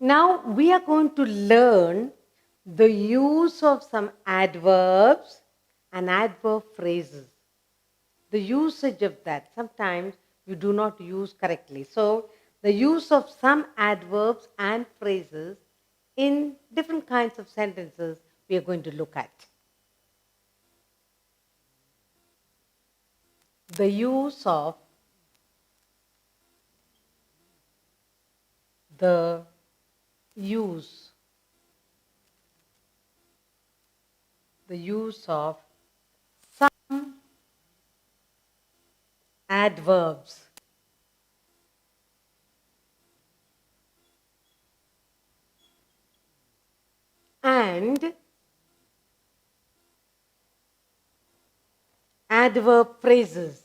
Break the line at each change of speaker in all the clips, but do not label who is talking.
Now we are going to learn the use of some adverbs and adverb phrases. The usage of that, sometimes you do not use correctly. So the use of some adverbs and phrases in different kinds of sentences we are going to look at. The use of the use of some adverbs and adverb phrases.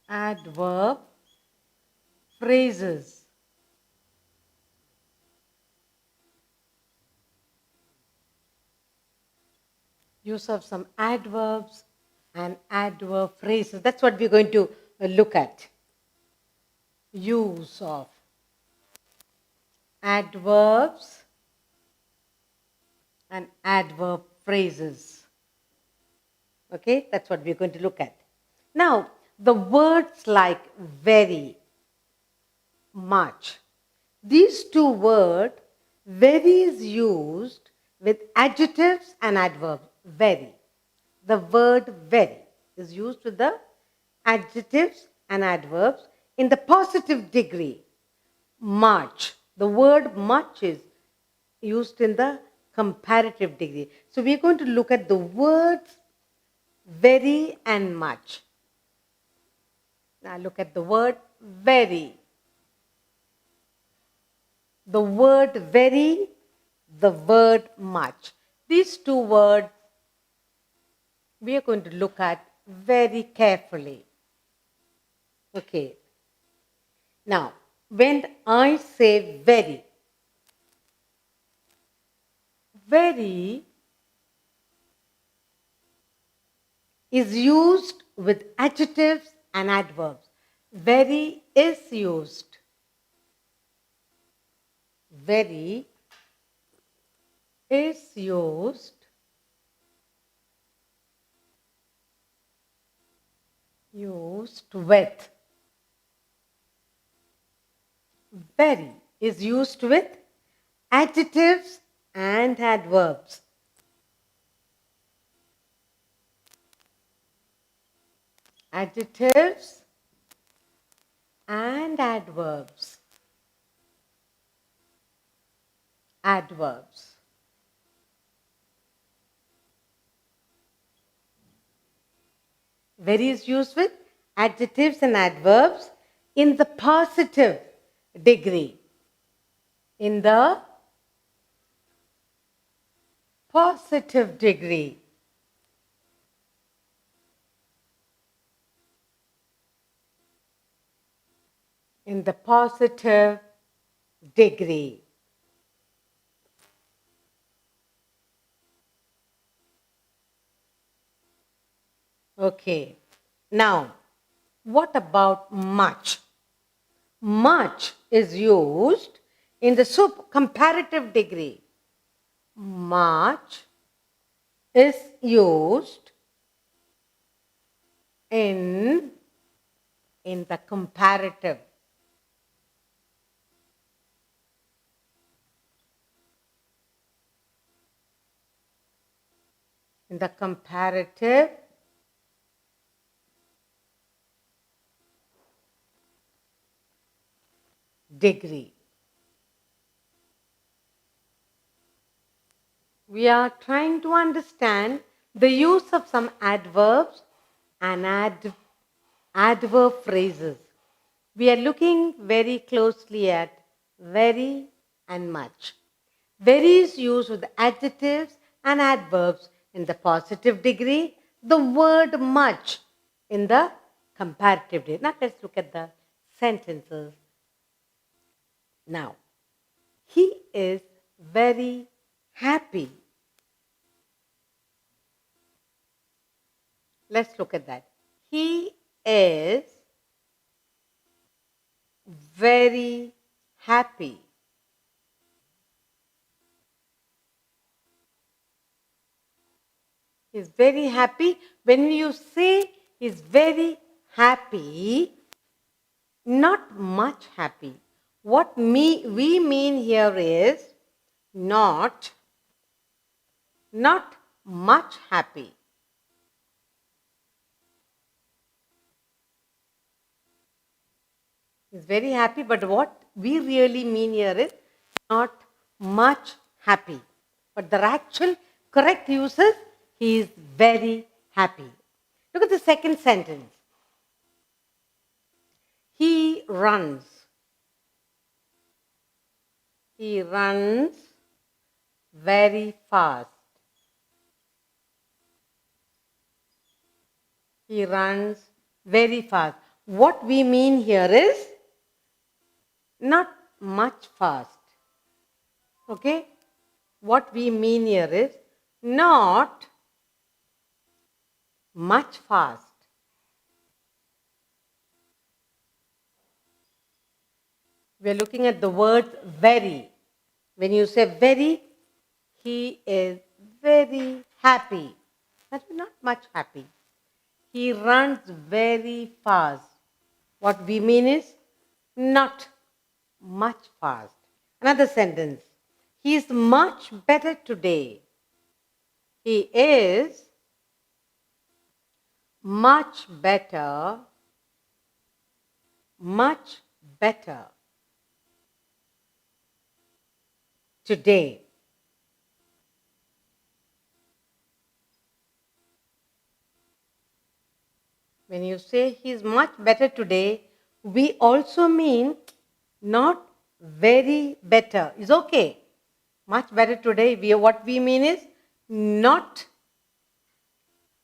Adverb phrases. Use of some adverbs and adverb phrases. That's what we're going to look at. Use of adverbs and adverb phrases. Okay, that's what we're going to look at. Now, the words like very, much. These two words, very is used with adjectives and adverbs. Very. The word very is used with the adjectives and adverbs in the positive degree. Much. The word much is used in the comparative degree. So we're going to look at the words very and much. Now look at the word very. The word very, the word much. These two words we are going to look at very carefully. Okay. Now, when I say very, very is used with adjectives and adverbs. Very is used. Very is used with. Very is used with adjectives and adverbs. Adjectives and adverbs. Adverbs. Very is used with adjectives and adverbs in the positive degree. In the positive degree. In the positive degree. Okay. Now, what about much? Much is used in the comparative degree. Much is used in the comparative. In the comparative degree. We are trying to understand the use of some adverbs and adverb phrases. We are looking very closely at very and much. Very is used with adjectives and adverbs in the positive degree, the word much in the comparative degree. Now let's look at the sentences. Now, he is very happy. Let's look at that. He is very happy. He's very happy. When you say he's very happy, not much happy. What we mean here is not much happy. He's very happy, but what we really mean here is not much happy. But the actual correct use is he is very happy. Look at the second sentence. He runs. He runs very fast. He runs very fast. What we mean here is not much fast. Okay? What we mean here is not much fast. We are looking at the word very. When you say very, he is very happy. But not much happy. He runs very fast. What we mean is not much fast. Another sentence. He is much better today. He is much better today. When you say he is much better today, we also mean not very better. It's okay. Much better today. What we mean is not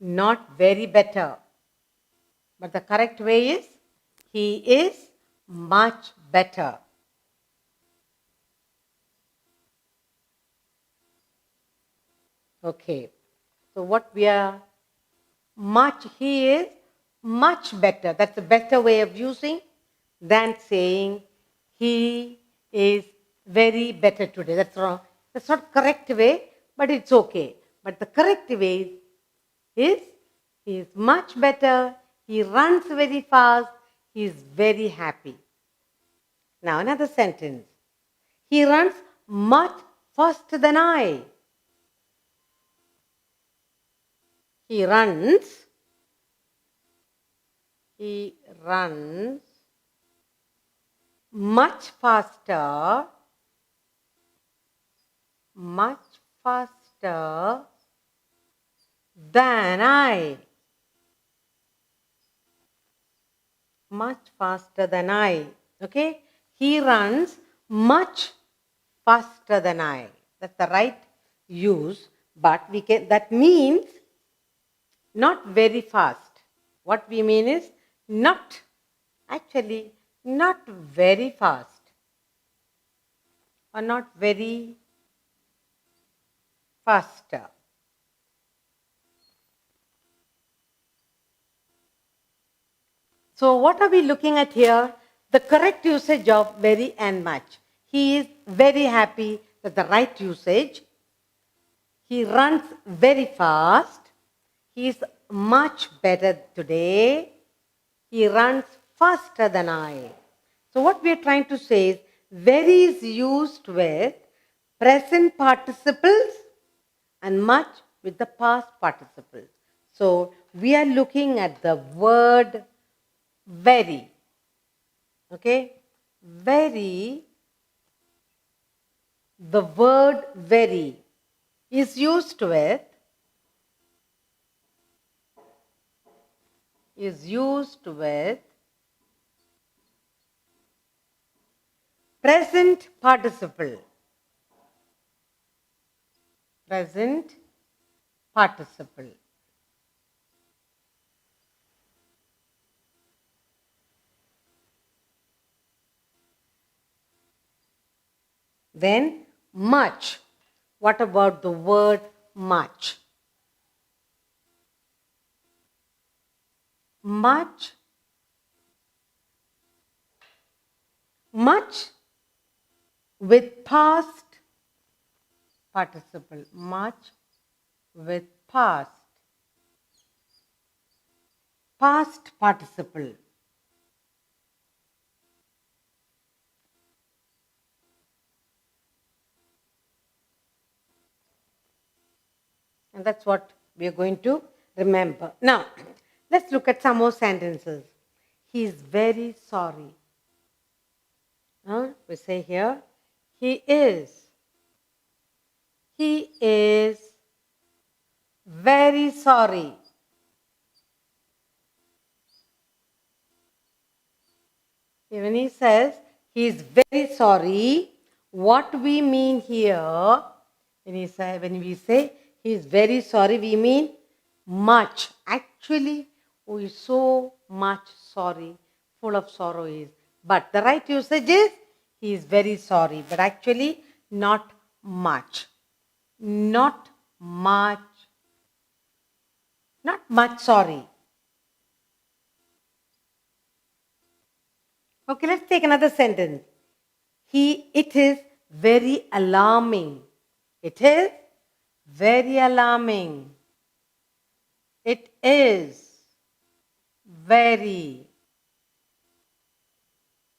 very better. But the correct way is he is much better. Okay. So what we are he is much better. That's a better way of using than saying he is very better today. That's wrong. That's not correct way, but it's okay. But the correct way is he is much better, he runs very fast, he is very happy. Now another sentence. He runs much faster than I. He runs much faster than I. Much faster than I. Okay? He runs much faster than I. That's the right use, but that means not very fast. What we mean is not very fast or not very faster. So what are we looking at here? The correct usage of very and much. He is very happy. That's the right usage. He runs very fast. He is much better today. He runs faster than I. So what we are trying to say is very is used with present participles and much with the past participles. So we are looking at the word very. Okay? Very, the word very is used with present participle. Present participle. Then much. What about the word much? Much with past participle. Much with past participle. And that's what we are going to remember. Now, let's look at some more sentences. He is very sorry. We say here, he is very sorry. When he says he is very sorry, what we mean here, when we say he is very sorry, we mean much. Actually, we so much sorry, full of sorrow is. But the right usage is he is very sorry, but actually not much. Not much sorry. Okay, let's take another sentence. It is very alarming. It is very alarming. It is very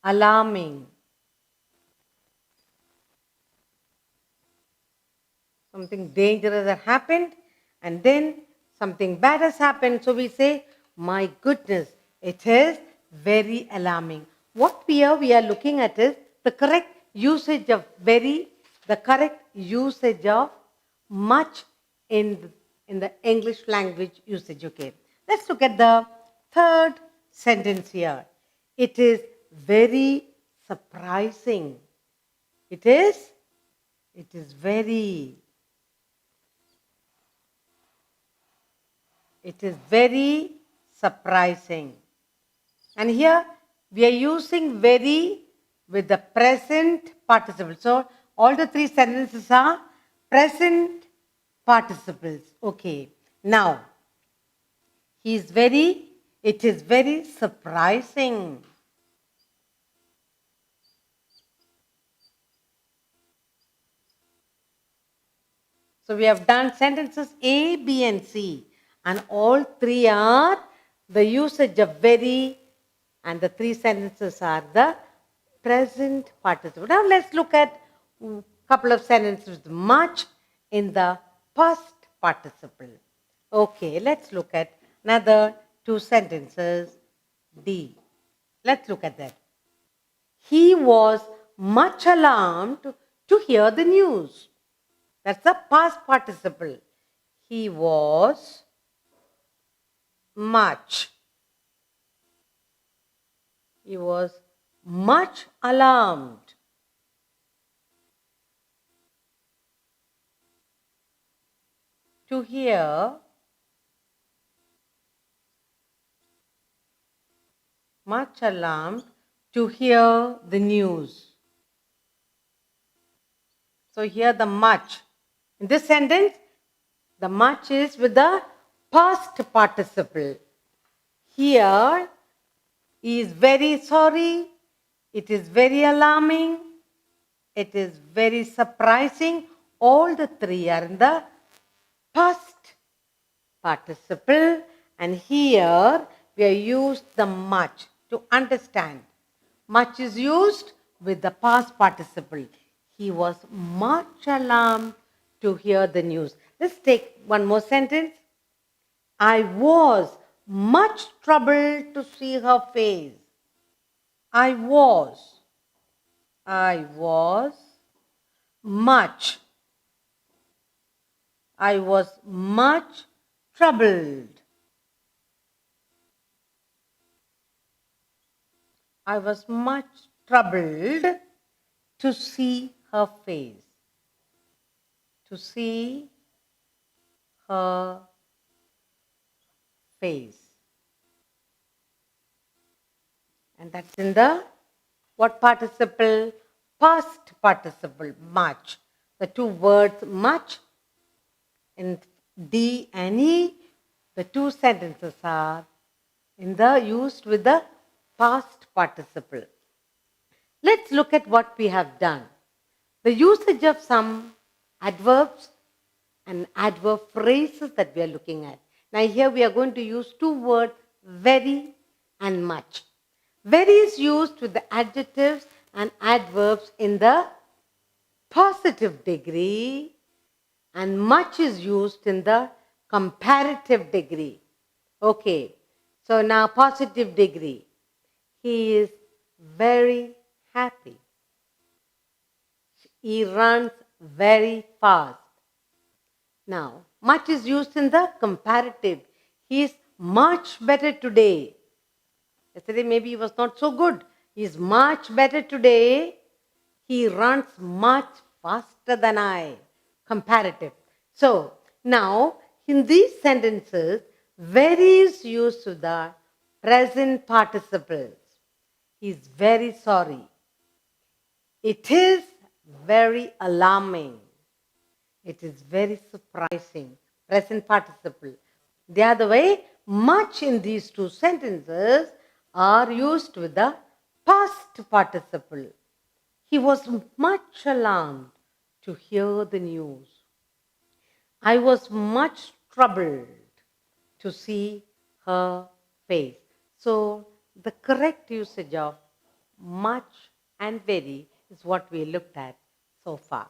alarming. Something dangerous has happened and then something bad has happened. So we say, my goodness, it is very alarming. What we are looking at is the correct usage of very, the correct usage of much in the English language usage. Okay, let's look at the third sentence here. It is very surprising. It is very surprising. And here we are using very with the present participle. So all the three sentences are present participles. Okay. Now, it is very surprising. So we have done sentences A, B, and C. And all three are the usage of very, and the three sentences are the present participle. Now let's look at a couple of sentences with much in the past participle. Okay, let's look at another two sentences. D. Let's look at that. He was much alarmed to hear the news. That's the past participle. He was much alarmed to hear the news. So here the much. In this sentence, the much is with the past participle. Here, he is very sorry. It is very alarming. It is very surprising. All the three are in the past participle. And here, we have used the much to understand. Much is used with the past participle. He was much alarmed to hear the news. Let's take one more sentence. I was much troubled to see her face. I was much troubled. I was much troubled to see her face. To see her face. And that's in the what participle? Past participle, much. The two words much in D and E, the two sentences are used with the past participle. Let's look at what we have done. the usage of some adverbs and adverb phrases that we are looking at. Now here we are going to use two words, very and much. Very is used with the adjectives and adverbs in the positive degree, and much is used in the comparative degree. Okay, so now positive degree. He is very happy. He runs very fast. Now, much is used in the comparative. He is much better today. Yesterday maybe he was not so good. He is much better today. He runs much faster than I. Comparative. So, now in these sentences, very is used to the present participles. He is very sorry. It is very alarming. It is very surprising. Present participle. The other way, much in these two sentences are used with the past participle. He was much alarmed to hear the news. I was much troubled to see her face. So, the correct usage of much and very is what we looked at so far.